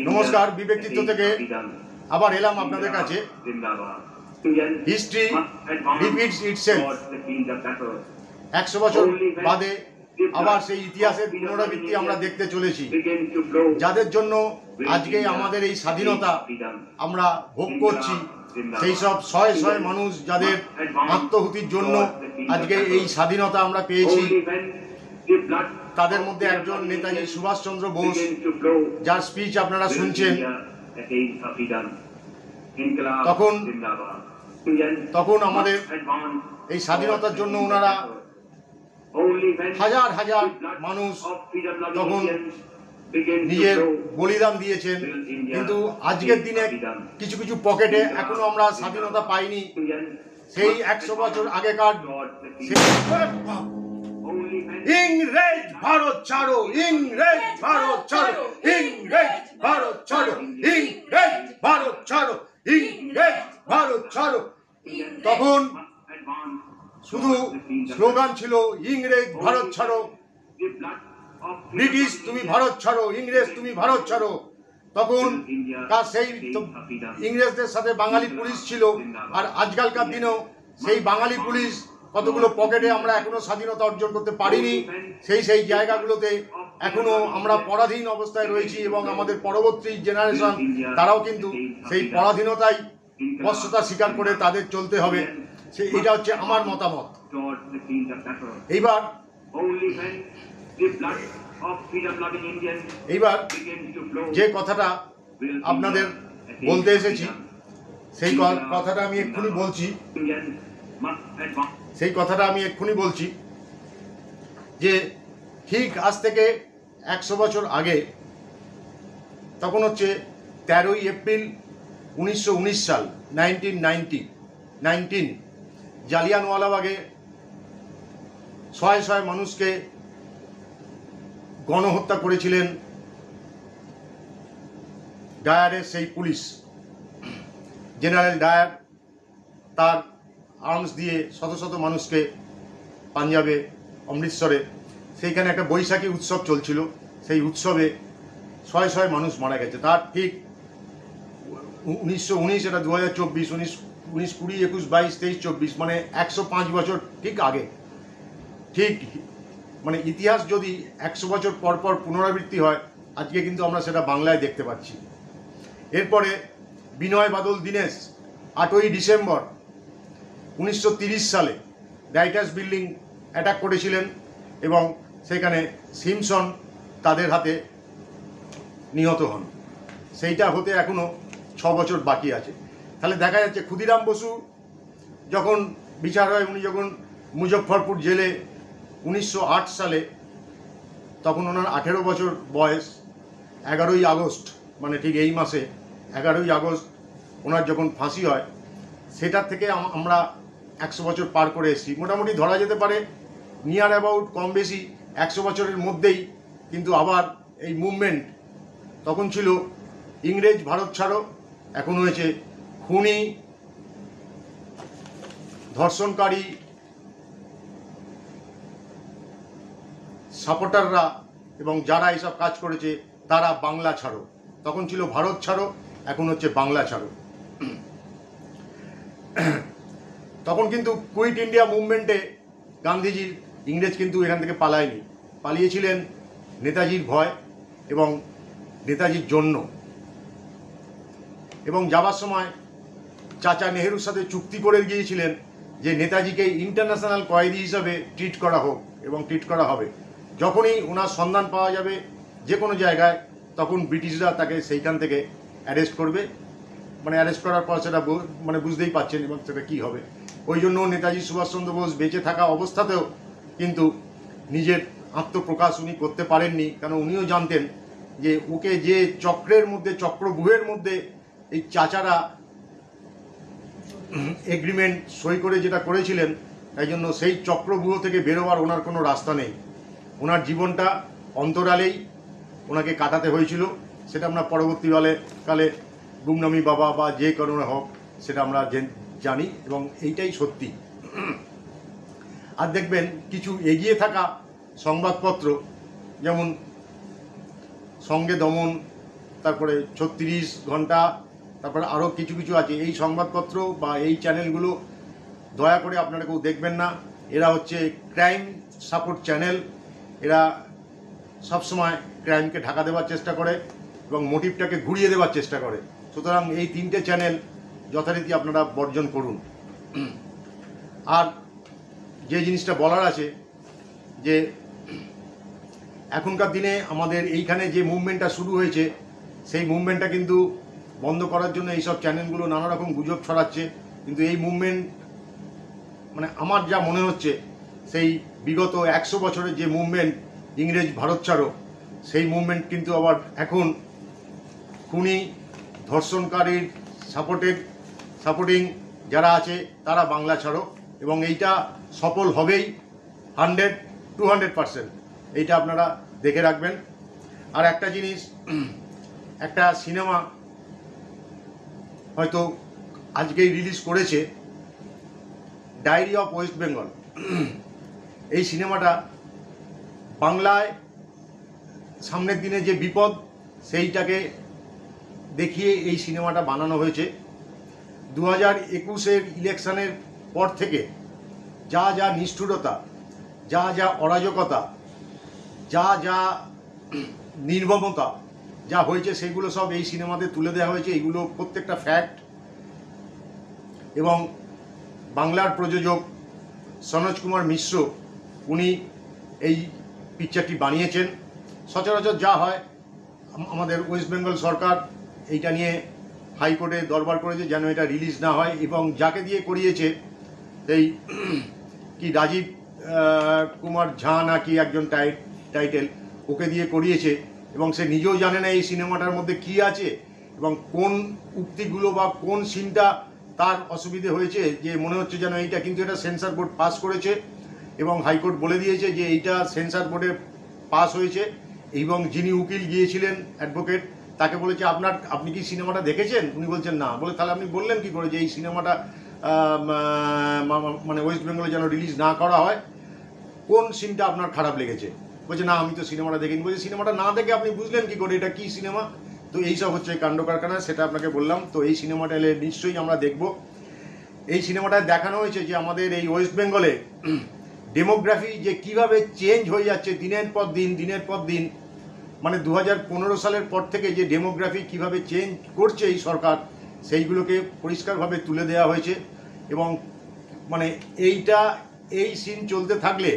নমস্কার, বিবেকচিত্র থেকে আবার এলাম আপনাদের কাছে। History repeats itself. 100 বছর বাদে আবার সেই ইতিহাসের পুনরাবৃত্তি আমরা দেখতে চলেছি। যাদের জন্য আজকে আমাদের এই স্বাধীনতা আমরা ভোগ করছি, সেই সব শয়ে শয়ে মানুষ যাদের আত্মহুতির জন্য আজকে এই স্বাধীনতা আমরা পেয়েছি, তাদের মধ্যে একজন নেতাজি সুভাষচন্দ্র বোস, যার স্পিচ আপনারা শুনছেন। তখন আমাদের এই স্বাধীনতার জন্য ওনারা হাজার হাজার মানুষ তখন নিজের বলিদান দিয়েছেন। কিন্তু আজকের দিনে কিছু কিছু পকেটে এখনো আমরা স্বাধীনতা পাইনি। সেই 100 বছর আগেকার ইংরেজ ভারত ছাড়ো, ইংরেজ ভারত ছাড়ো, ইংরেজ ভারত ছাড়ো, ইংরেজ ভারত ছাড়ো, ইংরেজ ভারত ছাড়ো। তখন শুধু স্লোগান ছিল ইংরেজ ভারত ছাড়ো, ব্রিটিশ তুমি ভারত ছাড়ো, ইংরেজ তুমি ভারত ছাড়ো। তখন তার সেই ইংরেজদের সাথে বাঙালি পুলিশ ছিল। আর আজকালকার দিনেও সেই বাঙালি পুলিশ কতগুলো পকেটে আমরা এখনো স্বাধীনতা অর্জন করতে পারিনি। সেই জায়গাগুলোতে এখনো আমরা পরাধীন অবস্থায় রয়েছি এবং আমাদের পরবর্তী জেনারেশন তারাও কিন্তু সেই পরাধীনতাই বশ্যতা স্বীকার করে তাদের চলতে হবে। এটা হচ্ছে আমার মতামত। এইবার যে কথাটা আপনাদের বলতে এসেছি, সেই কথাটা আমি এক্ষুনি বলছি যে ঠিক আজ থেকে 100 বছর আগে, তখন হচ্ছে 13ই এপ্রিল 1919 সাল, 1919 জালিয়ানওয়ালাবাগে শয়ে শয়ে মানুষকে গণহত্যা করেছিলেন ডায়ারের সেই পুলিশ। জেনারেল ডায়ার তার আর্মস দিয়ে শত শত মানুষকে পাঞ্জাবে অমৃতসরে সেইখানে একটা বৈশাখী উৎসব চলছিল, সেই উৎসবে শয়ে শয়ে মানুষ মারা গেছে। তার ঠিক 1919, এটা 2024, 19, 20, 21, 22, 23, 24, মানে 105 বছর ঠিক আগে। ঠিক মানে ইতিহাস যদি 100 বছর পর পর পুনরাবৃত্তি হয়, আজকে কিন্তু আমরা সেটা বাংলায় দেখতে পাচ্ছি। এরপরে বিনয় বাদল দীনেশ 8ই ডিসেম্বর 1930 সালে রাইটার্স বিল্ডিং অ্যাটাক করেছিলেন এবং সেখানে সিমসন তাদের হাতে নিহত হন। সেইটা হতে এখনও 6 বছর বাকি আছে। তাহলে দেখা যাচ্ছে ক্ষুদিরাম বসু যখন বিচার হয়, উনি যখন মুজফ্ফরপুর জেলে 1908 সালে, তখন ওনার 18 বছর বয়স। 11ই আগস্ট, মানে ঠিক এই মাসে 11ই আগস্ট ওনার যখন ফাঁসি হয়, সেটার থেকে আমরা 100 বছর পার করে এসেছি। মোটামুটি ধরা যেতে পারে নিয়ার অ্যাবাউট কম বেশি 100 বছরের মধ্যেই কিন্তু আবার এই মুভমেন্ট, তখন ছিল ইংরেজ ভারত ছাড়ো, এখন হয়েছে খুনি, ধর্ষণকারী, সাপোর্টাররা এবং যারা এইসব কাজ করেছে তারা বাংলা ছাড়ো। তখন ছিল ভারত ছাড়ো, এখন হচ্ছে বাংলা ছাড়ো। তখন কিন্তু কুইট ইন্ডিয়া মুভমেন্টে গান্ধীজির ইংরেজ কিন্তু এখান থেকে পালায়নি, পালিয়েছিলেন নেতাজির ভয় এবং নেতাজির জন্য। এবং যাবার সময় চাচা নেহেরুর সাথে চুক্তি করে গিয়েছিলেন যে নেতাজিকে ইন্টারন্যাশনাল কয়েদি হিসাবে ট্রিট করা হোক এবং ট্রিট করা হবে। যখনই ওনার সন্ধান পাওয়া যাবে যে কোনো জায়গায়, তখন ব্রিটিশরা তাকে সেইখান থেকে অ্যারেস্ট করবে। মানে অ্যারেস্ট করার পর সেটা মানে বুঝতেই পারছেন এবং সেটা কী হবে। ওই জন্য নেতাজি সুভাষচন্দ্র বোস বেঁচে থাকা অবস্থাতেও কিন্তু নিজের আত্মপ্রকাশ উনি করতে পারেননি, কারণ উনিও জানতেন যে ওকে যে চক্রের মধ্যে, চক্রব্যূহের মধ্যে এই চাচারা এগ্রিমেন্ট সই করে যেটা করেছিলেন, তাই জন্য সেই চক্রব্যূহ থেকে বেরোবার ওনার কোনো রাস্তা নেই। ওনার জীবনটা অন্তরালেই ওনাকে কাটাতে হয়েছিল। সেটা আমরা পরবর্তীকালে গুমনামি বাবা বা যে কারণে হোক সেটা আমরা জানি এবং এইটাই সত্যি। আর দেখবেন কিছু এগিয়ে থাকা সংবাদপত্র, যেমন সঙ্গে দমন, তারপরে 36 ঘন্টা, তারপরে আরও কিছু কিছু আছে। এই সংবাদপত্র বা এই চ্যানেলগুলো দয়া করে আপনারা কেউ দেখবেন না। এরা হচ্ছে ক্রাইম সাপোর্ট চ্যানেল। এরা সবসময় ক্রাইমকে ঢাকা দেওয়ার চেষ্টা করে এবং মোটিভটাকে ঘুরিয়ে দেওয়ার চেষ্টা করে। সুতরাং এই 3টে চ্যানেল যথারীতি আপনারা বর্জন করুন। আর যে জিনিসটা বলার আছে যে এখনকার দিনে আমাদের এইখানে যে মুভমেন্টটা শুরু হয়েছে, সেই মুভমেন্টটা কিন্তু বন্ধ করার জন্য এইসব চ্যানেলগুলো নানা রকম গুজব ছড়াচ্ছে। কিন্তু এই মুভমেন্ট মানে আমার যা মনে হচ্ছে, সেই বিগত 100 বছরের যে মুভমেন্ট ইংরেজ ভারত ছাড়ো, সেই মুভমেন্ট কিন্তু আবার এখন খুনি ধর্ষণকারীর সাপোর্টিং যারা আছে তারা বাংলা ছাড়ো, এবং এইটা সফল হবেই 100-200%। এইটা আপনারা দেখে রাখবেন। আর একটা জিনিস, একটা সিনেমা হয়তো আজকেই রিলিজ করেছে, ডায়েরি অফ ওয়েস্ট বেঙ্গল। এই সিনেমাটা বাংলায় সামনের দিনে যে বিপদ, সেইটাকে দেখিয়ে এই সিনেমাটা বানানো হয়েছে। 2021-এর ইলেকশনের পর থেকে যা যা নিষ্ঠুরতা, যা যা অরাজকতা, যা যা নির্মমতা যা হয়েছে, সেগুলো সব এই সিনেমাতে তুলে দেওয়া হয়েছে। এইগুলো প্রত্যেকটা ফ্যাক্ট। এবং বাংলার প্রযোজক সনোজ কুমার মিশ্র, উনি এই পিকচারটি বানিয়েছেন। সচরাচর যা হয়, আমাদের ওয়েস্ট বেঙ্গল সরকার এইটা নিয়ে হাইকোর্টে দরবার করেছে যেন এটা রিলিজ না হয়, এবং যাকে দিয়ে করিয়েছে এই কি রাজীব কুমার ঝা না কি একজন টাইটেল, ওকে দিয়ে করিয়েছে, এবং সে নিজেও জানে না এই সিনেমাটার মধ্যে কি আছে এবং কোন উক্তিগুলো বা কোন সিনটা তার অসুবিধে হয়েছে, যে মনে হচ্ছে যেন এইটা। কিন্তু এটা সেন্সর বোর্ড পাস করেছে এবং হাইকোর্ট বলে দিয়েছে যে এইটা সেন্সর বোর্ডে পাস হয়েছে। এবং যিনি উকিল গিয়েছিলেন, অ্যাডভোকেট, তাকে বলেছে আপনি কি সিনেমাটা দেখেছেন? উনি বলছেন না। বলে তাহলে আপনি বললেন কি করে যে এই সিনেমাটা মানে ওয়েস্ট বেঙ্গলে যেন রিলিজ না করা হয়? কোন সিনটা আপনার খারাপ লেগেছে? বলছে না, আমি তো সিনেমাটা দেখিনি। বলছে সিনেমাটা না দেখে আপনি বুঝলেন কি করে এটা কি সিনেমা? তো এইসব হচ্ছে কাণ্ড কারখানা, সেটা আপনাকে বললাম। তো এই সিনেমাটা এলে নিশ্চয়ই আমরা দেখব। এই সিনেমাটায় দেখানো হয়েছে যে আমাদের এই ওয়েস্ট বেঙ্গলে ডেমোগ্রাফি যে কিভাবে চেঞ্জ হয়ে যাচ্ছে দিনের পর দিন। মানে 2015 সালের পর থেকে যে ডেমোগ্রাফি কিভাবে চেঞ্জ করছে এই সরকার, সেইগুলোকে পরিষ্কারভাবে তুলে দেওয়া হয়েছে। এবং মানে এই সিন চলতে থাকলে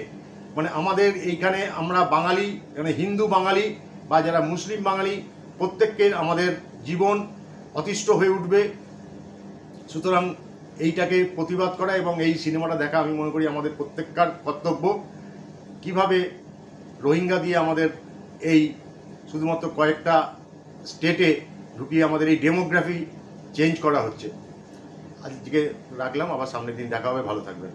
মানে আমাদের এইখানে আমরা বাঙালি, মানে হিন্দু বাঙালি বা যারা মুসলিম বাঙালি, প্রত্যেককে আমাদের জীবন অতিষ্ঠ হয়ে উঠবে। সুতরাং এইটাকে প্রতিবাদ করা এবং এই সিনেমাটা দেখা আমি মনে করি আমাদের প্রত্যেককার কর্তব্য। কিভাবে রোহিঙ্গা দিয়ে আমাদের এই শুধুমাত্র কয়েকটা স্টেটে ঢুকিয়ে আমাদের এই ডেমোগ্রাফি চেঞ্জ করা হচ্ছে। আজকে রাখলাম, আবার সামনের দিন দেখা হবে। ভালো থাকবেন।